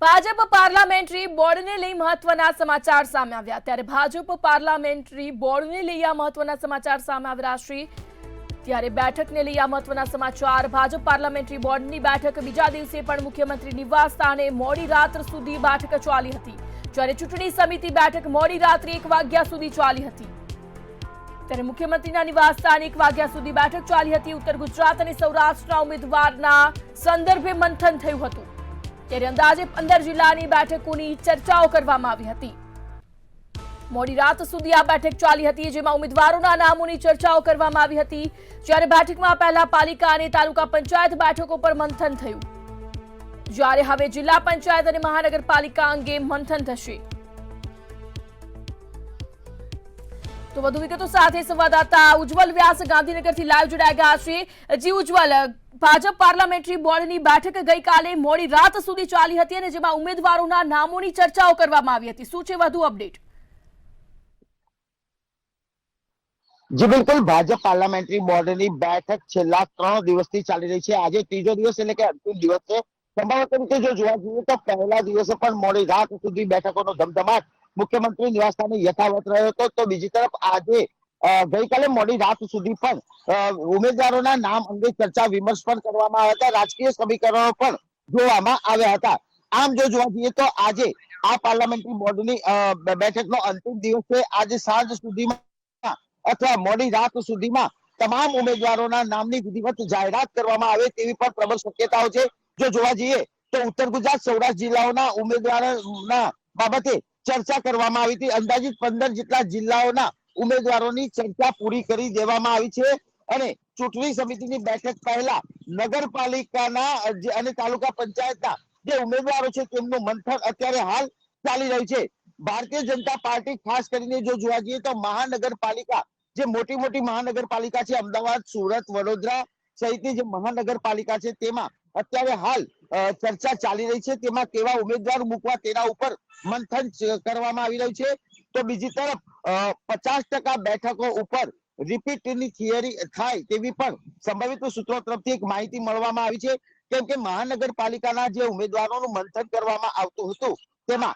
Bhajap parliamentary બોર્ડને લઈ મહત્વના સમાચાર સામે આવ્યા। ત્યારે ભાજપ પાર્લામેન્ટરી બોર્ડને લઈ આ મહત્વના સમાચાર સામે આવી રહ્યા છે। ત્યારે બેઠકને લઈ આ મહત્વના સમાચાર। ભાજપ પાર્લામેન્ટરી બોર્ડની બેઠક બીજા દિવસે પણ મુખ્યમંત્રી નિવાસ સ્થાને મોડી રાત સુધી બેઠક ચાલી હતી। જ્યારે ચૂંટણી સમિતિ બેઠક મોડી રાત્રે 1 વાગ્યા સુધી ચાલી હતી। ત્યારે મુખ્યમંત્રીના નિવાસ સ્થાને 1 વાગ્યા સુધી બેઠક ચાલી હતી। ઉત્તર ગુજરાત અને સૌરાષ્ટ્રના ઉમેદવારના સંદર્ભે મંથન થયું હતું। ત્યારે અંદાજે 15 જિલ્લાની બેઠકોની ચર્ચાઓ કરવામાં આવી હતી। મોડી રાત સુધી આ બેઠક ચાલી હતી, જેમાં ઉમેદવારોના નામોની ચર્ચાઓ કરવામાં આવી હતી। જ્યારે બેઠકમાં પહેલા પાલિકા અને તાલુકા પંચાયત બેઠકો પર મંથન થયું, જ્યારે હવે જિલ્લા પંચાયત અને મહાનગરપાલિકા અંગે મંથન થશે। તો વધુ વિગતો સાથે સંવાદદાતા ઉજ્જવલ વ્યાસ ગાંધીનગરથી લાઈવ જોડાઈ ગયા છે। જી ઉજ્જવલ, ભાજપ પાર્લામેન્ટરી બોર્ડની બેઠક ગઈકાલે મોડી રાત સુધી ચાલી હતી અને જેમાં ઉમેદવારોના નામોની ચર્ચાઓ કરવામાં આવી હતી। શું છે વધુ અપડેટ? જી બિલકુલ, ભાજપ પાર્લામેન્ટરી બોર્ડની બેઠક છેલ્લા 3 દિવસથી ચાલી રહી છે। આજે ત્રીજો દિવસ એટલે કે અંતિમ દિવસ છે। સંભવત રીતે જો જોવા જઈએ તો પહેલા દિવસે પણ મોડી રાત સુધી બેઠકોનો ધમધમાટ મુખ્યમંત્રી નિવાસ સ્થાને યથાવત રહ્યો હતો, તો બીજી તરફ આજે ગઈકાલે મોડી રાત સુધી પણ ઉમેદવારોના નામ અંગે ચર્ચા વિમર્શ પણ કરવામાં આવ્યા હતા। રાજકીય સમીકરણો પણ જોવામાં આવ્યા હતા। આમ જો જોવા જઈએ તો આજે આ પાર્લામેન્ટરી બોર્ડની બેઠકનો અંતિમ દિવસ છે। આજે સાંજ સુધીમાં અથવા મોડી રાત સુધીમાં તમામ ઉમેદવારોના નામની વિધિવત જાહેરાત કરવામાં આવે તેવી પણ પ્રબળ શક્યતાઓ છે। જો જોવા જઈએ તો ઉત્તર ગુજરાત સૌરાષ્ટ્ર જિલ્લાઓના ઉમેદવારોના બાબતે ચર્ચા કરવામાં આવી હતી। અંદાજિત 15 જેટલા જિલ્લાઓના ઉમેદવારોની ચર્ચા પૂરી કરી દેવામાં આવી છે અને ચૂંટણી સમિતિની બેઠક પહેલા નગરપાલિકાના અને તાલુકા પંચાયતના જે ઉમેદવારો છે તેમનું મંથન અત્યારે હાલ ચાલી રહ્યું છે। ભારતીય જનતા પાર્ટી ખાસ કરીને જો જોવા જઈએ તો મહાનગરપાલિકા, જે મોટી મોટી મહાનગરપાલિકા છે, અમદાવાદ, સુરત, વડોદરા સહિતની જે મહાનગરપાલિકા છે તેમાં અત્યારે હાલ ચર્ચા ચાલી રહી છે। તેમાં કેવા ઉમેદવાર મૂકવા તેના ઉપર મંથન કરવામાં આવી રહ્યું છે। તો બીજી તરફ 50% બેઠકો ઉપર રિપીટની થિયરી થાય તેવી પણ સંભવિત સૂત્રો તરફથી એક માહિતી મળવામાં આવી છે। કેમ કે મહાનગરપાલિકાના જે ઉમેદવારોનું મંથન કરવામાં આવતું હતું તેમાં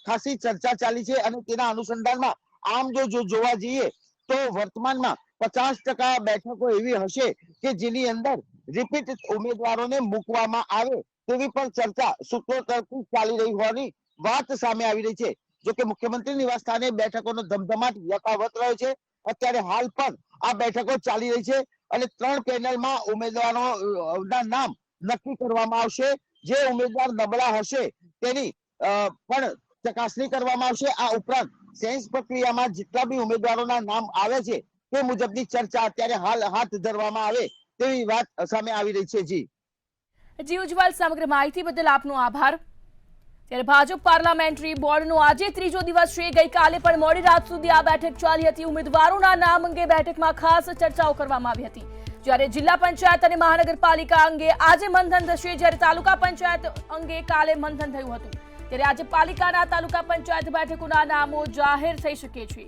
ખાસી ચર્ચા ચાલી છે અને તેના અનુસંધાનમાં આમ જો જોવા જઈએ તો વર્તમાનમાં 50% બેઠકો એવી હશે કે જેની અંદર રિપીટ ઉમેદવારોને મૂકવામાં આવે તેવી પણ ચર્ચા સૂત્રો તરફથી ચાલી રહી હોવાની વાત સામે આવી રહી છે। જો કે મુખ્યમંત્રી નિવાસ સ્થાને બેઠકોનો ધમધમાટ યથાવત રહ્યો છે। અત્યારે હાલ પણ આ બેઠકો ચાલી રહી છે અને 3 પેનલમાં ઉમેદવારોના નામ નક્કી કરવામાં આવશે। જે ઉમેદવાર નબળા હશે તેની પણ ચકાસણી કરવામાં આવશે। આ ઉપરાંત સેન્સ પ્રક્રિયામાં જેટલા બી ઉમેદવારોના નામ આવે છે તે મુજબની ચર્ચા અત્યારે હાલ હાથ ધરવામાં આવે તેવી વાત સામે આવી રહી છે। જી ઉજ્જવલ, સમગ્ર માહિતી બદલ આપનો આભાર। ત્યારે ભાજપ પાર્લામેન્ટરી બોર્ડનો આજે ત્રીજો દિવસ છે। ગઈકાલે પણ મોડી રાત સુધી આ બેઠક ચાલી હતી। ઉમેદવારોના નામ અંગે બેઠકમાં ખાસ ચર્ચાઓ કરવામાં આવી હતી। જ્યારે જિલ્લા પંચાયત અને મહાનગરપાલિકા અંગે આજે મંથન થશે, જ્યારે તાલુકા પંચાયત અંગે કાલે મંથન થયું હતું। ત્યારે આજે પાલિકાના તાલુકા પંચાયત બેઠકોના નામો જાહેર થઈ શકે છે।